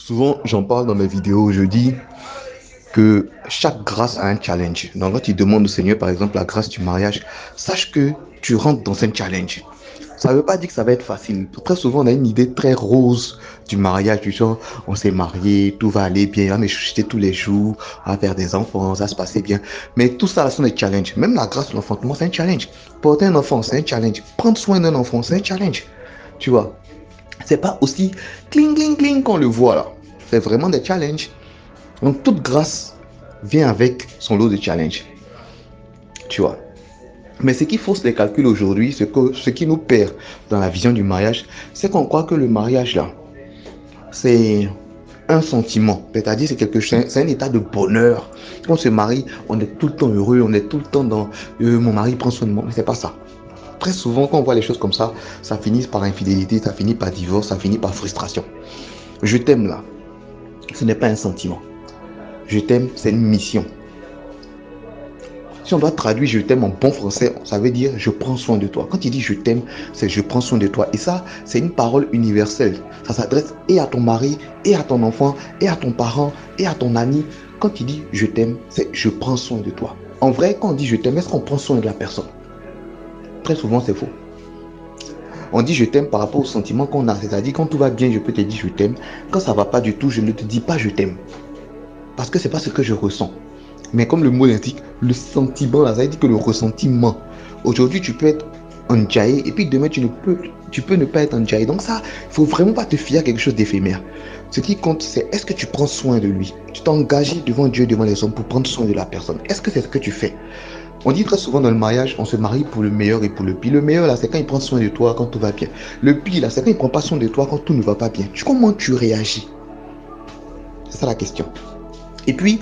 Souvent, j'en parle dans mes vidéos, je dis que chaque grâce a un challenge. Donc, quand tu demandes au Seigneur, par exemple, la grâce du mariage, sache que tu rentres dans un challenge. Ça ne veut pas dire que ça va être facile. Très souvent, on a une idée très rose du mariage, du genre, on s'est marié, tout va aller bien, on est chuchoté tous les jours, on va faire des enfants, ça va se passer bien. Mais tout ça, ce sont des challenges. Même la grâce de l'enfantement, c'est un challenge. Porter un enfant, c'est un challenge. Prendre soin d'un enfant, c'est un challenge. Tu vois, c'est pas aussi cling, cling, cling qu'on le voit là. C'est vraiment des challenges. Donc, toute grâce vient avec son lot de challenges. Tu vois. Mais ce qui fausse les calculs aujourd'hui, ce qui nous perd dans la vision du mariage, c'est qu'on croit que le mariage là, c'est un sentiment. C'est-à-dire c'est quelque chose, c'est un état de bonheur. Quand on se marie, on est tout le temps heureux, on est tout le temps dans mon mari prend soin de moi. Mais c'est pas ça. Très souvent, quand on voit les choses comme ça finit par infidélité, ça finit par divorce, ça finit par frustration. Je t'aime là, ce n'est pas un sentiment. Je t'aime, c'est une mission. Si on doit traduire je t'aime en bon français, ça veut dire je prends soin de toi. Quand il dit je t'aime, c'est je prends soin de toi. Et ça, c'est une parole universelle. Ça s'adresse et à ton mari, et à ton enfant, et à ton parent, et à ton ami. Quand il dit je t'aime, c'est je prends soin de toi. En vrai, quand on dit je t'aime, est-ce qu'on prend soin de la personne? Très souvent, c'est faux. On dit je t'aime par rapport au sentiment qu'on a. C'est-à-dire quand tout va bien, je peux te dire je t'aime. Quand ça ne va pas du tout, je ne te dis pas je t'aime. Parce que ce n'est pas ce que je ressens. Mais comme le mot l'indique, le sentiment, là, ça veut dire que le ressentiment. Aujourd'hui, tu peux être enjaillé et puis demain, tu peux ne pas être enjaillé. Donc ça, il ne faut vraiment pas te fier à quelque chose d'éphémère. Ce qui compte, c'est est-ce que tu prends soin de lui? Tu t'es engagé devant Dieu, devant les hommes pour prendre soin de la personne. Est-ce que c'est ce que tu fais? On dit très souvent dans le mariage, on se marie pour le meilleur et pour le pire. Le meilleur, là, c'est quand il prend soin de toi, quand tout va bien. Le pire, là, c'est quand il ne prend pas soin de toi, quand tout ne va pas bien. Comment tu réagis? C'est ça la question. Et puis,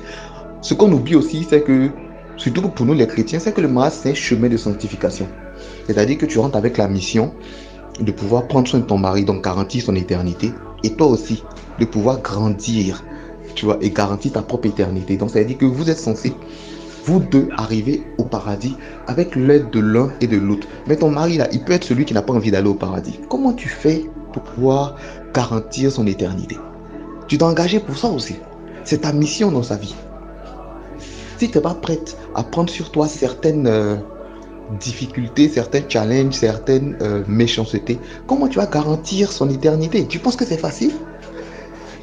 ce qu'on oublie aussi, c'est que, surtout pour nous les chrétiens, c'est que le mariage, c'est un chemin de sanctification. C'est-à-dire que tu rentres avec la mission de pouvoir prendre soin de ton mari, donc garantir son éternité, et toi aussi, de pouvoir grandir, tu vois, et garantir ta propre éternité. Donc, ça veut dire que vous êtes censés, vous deux, arriver au paradis avec l'aide de l'un et de l'autre. Mais ton mari, là, il peut être celui qui n'a pas envie d'aller au paradis. Comment tu fais pour pouvoir garantir son éternité? Tu t'es engagé pour ça aussi. C'est ta mission dans sa vie. Si tu n'es pas prête à prendre sur toi certaines difficultés, certains challenges, certaines méchancetés, comment tu vas garantir son éternité? Tu penses que c'est facile?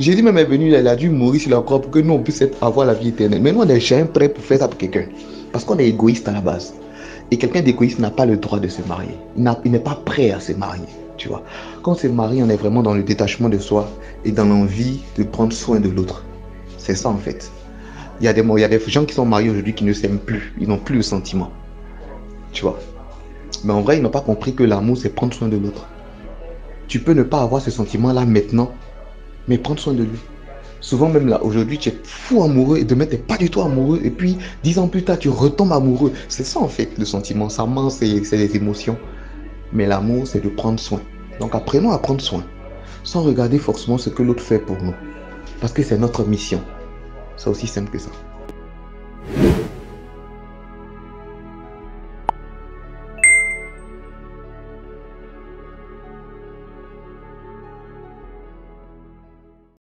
Jésus même est venu, il a dû mourir sur la croix pour que nous on puisse avoir la vie éternelle. Mais nous, on n'est jamais prêt pour faire ça pour quelqu'un. Parce qu'on est égoïste à la base. Et quelqu'un d'égoïste n'a pas le droit de se marier. Il n'est pas prêt à se marier. Tu vois. Quand on se marie, on est vraiment dans le détachement de soi et dans l'envie de prendre soin de l'autre. C'est ça en fait. Il y a des gens qui sont mariés aujourd'hui qui ne s'aiment plus. Ils n'ont plus le sentiment. Tu vois. Mais en vrai, ils n'ont pas compris que l'amour, c'est prendre soin de l'autre. Tu peux ne pas avoir ce sentiment-là maintenant, mais prendre soin de lui. Souvent même là, aujourd'hui, tu es fou amoureux et demain, tu n'es pas du tout amoureux. Et puis, 10 ans plus tard, tu retombes amoureux. C'est ça en fait, le sentiment. Ça ment, c'est les émotions. Mais l'amour, c'est de prendre soin. Donc apprenons à prendre soin. Sans regarder forcément ce que l'autre fait pour nous. Parce que c'est notre mission. C'est aussi simple que ça.